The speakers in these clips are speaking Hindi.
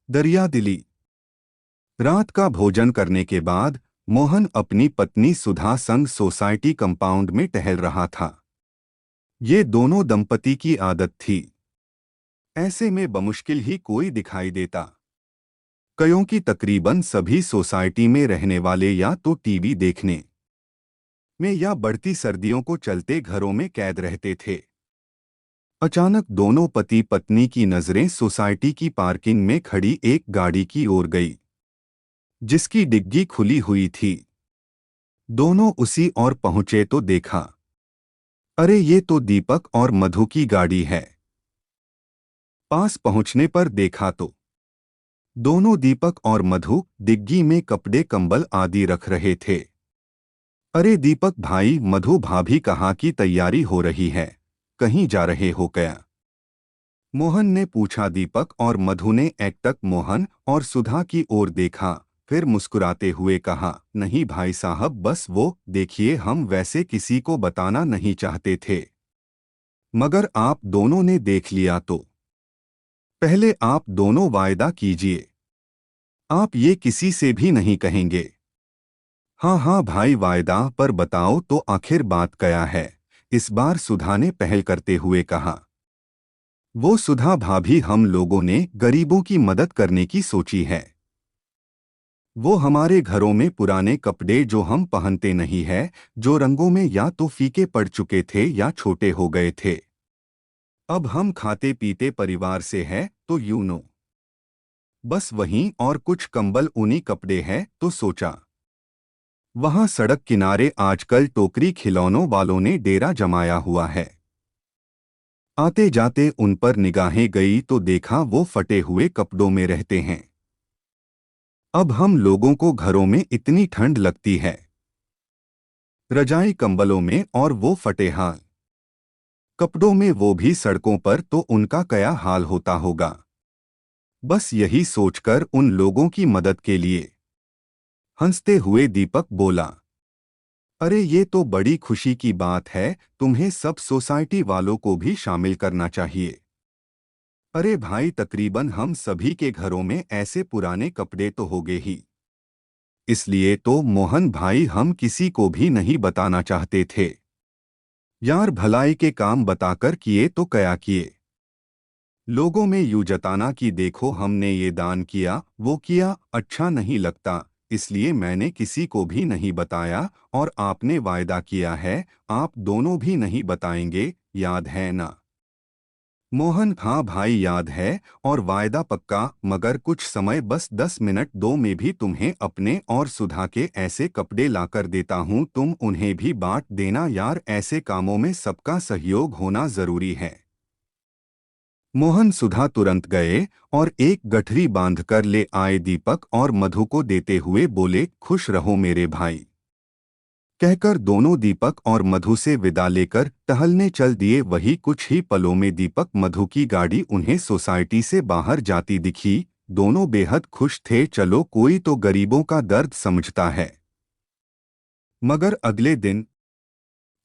दरिया दिली। रात का भोजन करने के बाद मोहन अपनी पत्नी सुधा संग सोसाइटी कंपाउंड में टहल रहा था। ये दोनों दंपति की आदत थी। ऐसे में बमुश्किल ही कोई दिखाई देता, क्योंकि तकरीबन सभी सोसाइटी में रहने वाले या तो टीवी देखने में या बढ़ती सर्दियों को चलते घरों में कैद रहते थे। अचानक दोनों पति पत्नी की नजरें सोसाइटी की पार्किंग में खड़ी एक गाड़ी की ओर गई, जिसकी डिग्गी खुली हुई थी। दोनों उसी ओर पहुंचे तो देखा, अरे ये तो दीपक और मधु की गाड़ी है। पास पहुंचने पर देखा तो दोनों दीपक और मधु डिग्गी में कपड़े कंबल आदि रख रहे थे। अरे दीपक भाई, मधु भाभी कहाँ की तैयारी हो रही है, कहीं जा रहे हो क्या? मोहन ने पूछा। दीपक और मधु ने एकटक मोहन और सुधा की ओर देखा, फिर मुस्कुराते हुए कहा, नहीं भाई साहब, बस वो देखिए, हम वैसे किसी को बताना नहीं चाहते थे, मगर आप दोनों ने देख लिया तो पहले आप दोनों वायदा कीजिए, आप ये किसी से भी नहीं कहेंगे। हाँ हाँ भाई, वायदा, पर बताओ तो आखिर बात क्या है? इस बार सुधा ने पहल करते हुए कहा। वो सुधा भाभी, हम लोगों ने गरीबों की मदद करने की सोची है। वो हमारे घरों में पुराने कपड़े जो हम पहनते नहीं है, जो रंगों में या तो फीके पड़ चुके थे या छोटे हो गए थे, अब हम खाते पीते परिवार से हैं तो यूं नो, बस वहीं, और कुछ कंबल ऊनी कपड़े हैं तो सोचा। वहां सड़क किनारे आजकल टोकरी खिलौनों वालों ने डेरा जमाया हुआ है। आते जाते उन पर निगाहें गई तो देखा वो फटे हुए कपड़ों में रहते हैं। अब हम लोगों को घरों में इतनी ठंड लगती है, रजाई कंबलों में, और वो फटे हाल कपड़ों में, वो भी सड़कों पर, तो उनका क्या हाल होता होगा। बस यही सोचकर उन लोगों की मदद के लिए हंसते हुए दीपक बोला, अरे ये तो बड़ी खुशी की बात है, तुम्हें सब सोसाइटी वालों को भी शामिल करना चाहिए। अरे भाई, तकरीबन हम सभी के घरों में ऐसे पुराने कपड़े तो होंगे ही, इसलिए तो मोहन भाई हम किसी को भी नहीं बताना चाहते थे यार, भलाई के काम बताकर किए तो क्या किए, लोगों में यूं जताना कि देखो हमने ये दान किया वो किया अच्छा नहीं लगता, इसलिए मैंने किसी को भी नहीं बताया, और आपने वायदा किया है आप दोनों भी नहीं बताएंगे, याद है ना? मोहन, हाँ भाई याद है, और वायदा पक्का, मगर कुछ समय, बस 10 मिनट दो, में भी तुम्हें अपने और सुधा के ऐसे कपड़े लाकर देता हूँ, तुम उन्हें भी बांट देना यार, ऐसे कामों में सबका सहयोग होना जरूरी है। मोहन सुधा तुरंत गए और एक गठरी बांधकर ले आए, दीपक और मधु को देते हुए बोले, खुश रहो मेरे भाई। कहकर दोनों दीपक और मधु से विदा लेकर टहलने चल दिए। वही कुछ ही पलों में दीपक मधु की गाड़ी उन्हें सोसाइटी से बाहर जाती दिखी। दोनों बेहद खुश थे, चलो कोई तो गरीबों का दर्द समझता है। मगर अगले दिन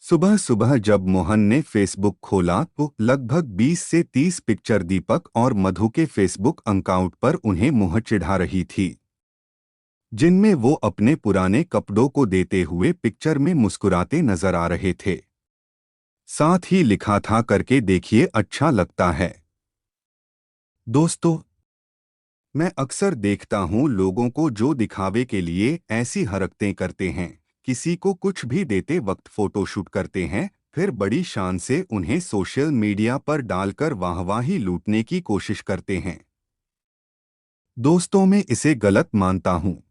सुबह सुबह जब मोहन ने फेसबुक खोला तो लगभग 20 से 30 पिक्चर दीपक और मधु के फेसबुक अकाउंट पर उन्हें मुँह चिढ़ा रही थी, जिनमें वो अपने पुराने कपड़ों को देते हुए पिक्चर में मुस्कुराते नजर आ रहे थे। साथ ही लिखा था, करके देखिए अच्छा लगता है। दोस्तों, मैं अक्सर देखता हूँ लोगों को जो दिखावे के लिए ऐसी हरकतें करते हैं, किसी को कुछ भी देते वक्त फोटोशूट करते हैं, फिर बड़ी शान से उन्हें सोशल मीडिया पर डालकर वाहवाही लूटने की कोशिश करते हैं। दोस्तों, मैं इसे गलत मानता हूँ।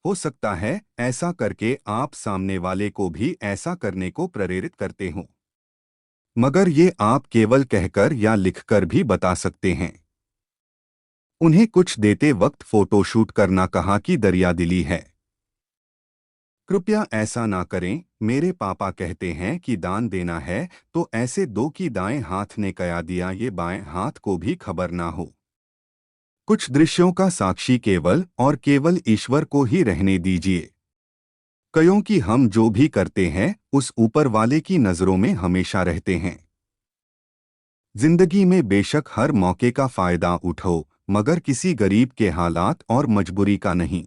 हो सकता है ऐसा करके आप सामने वाले को भी ऐसा करने को प्रेरित करते हों, मगर ये आप केवल कहकर या लिखकर भी बता सकते हैं। उन्हें कुछ देते वक्त फोटोशूट करना कहाँ की दरियादिली है। कृपया ऐसा ना करें। मेरे पापा कहते हैं कि दान देना है तो ऐसे दो कि दाएं हाथ ने क्या दिया ये बाएं हाथ को भी खबर ना हो। कुछ दृश्यों का साक्षी केवल और केवल ईश्वर को ही रहने दीजिए, क्योंकि हम जो भी करते हैं उस ऊपर वाले की नज़रों में हमेशा रहते हैं। जिंदगी में बेशक हर मौके का फायदा उठो, मगर किसी गरीब के हालात और मजबूरी का नहीं।